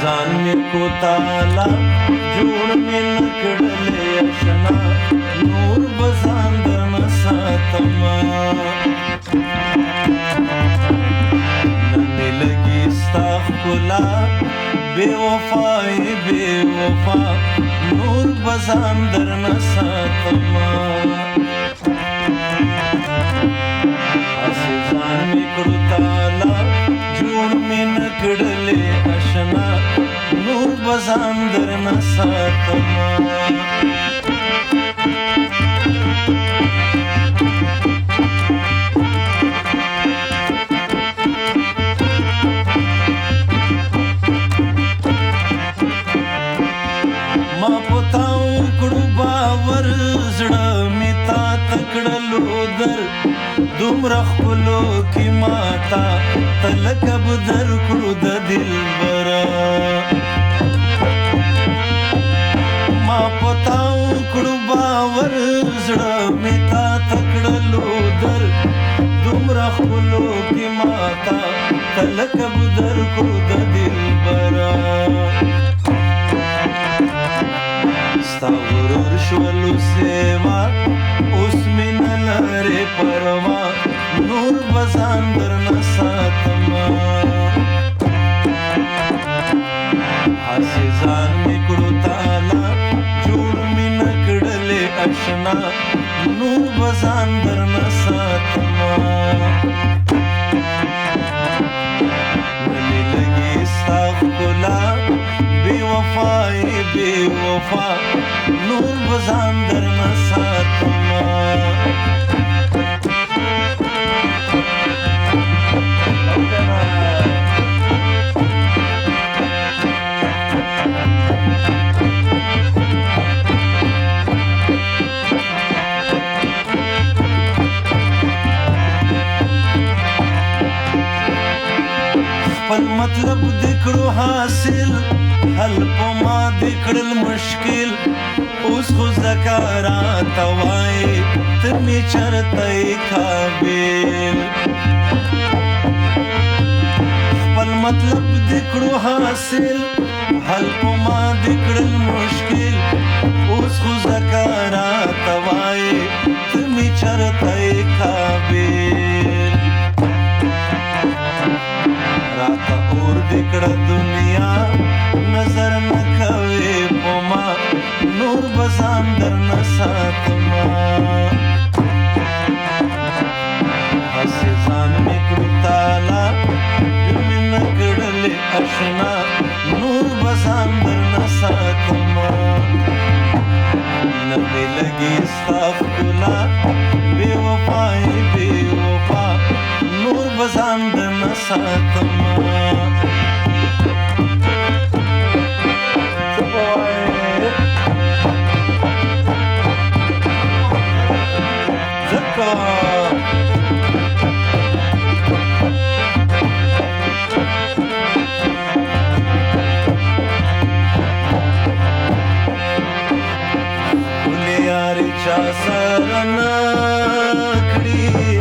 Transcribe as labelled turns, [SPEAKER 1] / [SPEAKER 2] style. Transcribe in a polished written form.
[SPEAKER 1] ځان مې کو تالا جوړ مې نه کړلې اشنا نور به ځان درنه ساتمه نن مې لګي ستا ښکلا بې وفایې بې وفا نور به ځان درنه ساتمه هسې ځان مې کړو تالا جوړ مې نه کړلې اشنا نور به ځان درنه ساتمه ما په تا وکړو باور زړه مې تا ته کړلو در دومره ښکلو کې ماته ته لکه به درکړو د دلبره ما په تا وکړو باور زړه مې تا ته کړلو در دومره ښکلو کې ماته ته لکه به درکړو د دلبره ستا غرور شولو سیوا اوس مې نه لرې پروا نور به ځان درنه ساتمه هسې ځان مې کړو تالا جوړ مې نه کړلې اشنا نور به ځان درنه ساتمه نه مې لګي ستا ښکلا بې وفایې بې وفا نور به ځان درنه ساتمه خپل مطلب دې کړو حاصل حل په ما دې کړل مشکل اوس خو ځکه راته وایې ته مې چېرته یې قابل خپل مطلب دې کړو حاصل حل په ما دې کړل مشکل اوس خو ځکه راته وایې ته مې چېرته یې قابل راته اور دې کړه دنیا نظر نه کوې په ما نور به ځان درنه ساتمه هسې ځان مې کړو تالا مې نه کړلې اشنا نور به ځان درنه ساتمه نه مې لګي ستا ښکلا بې وفایې بې وفا نور به ځان درنه ساتمه چا سره نه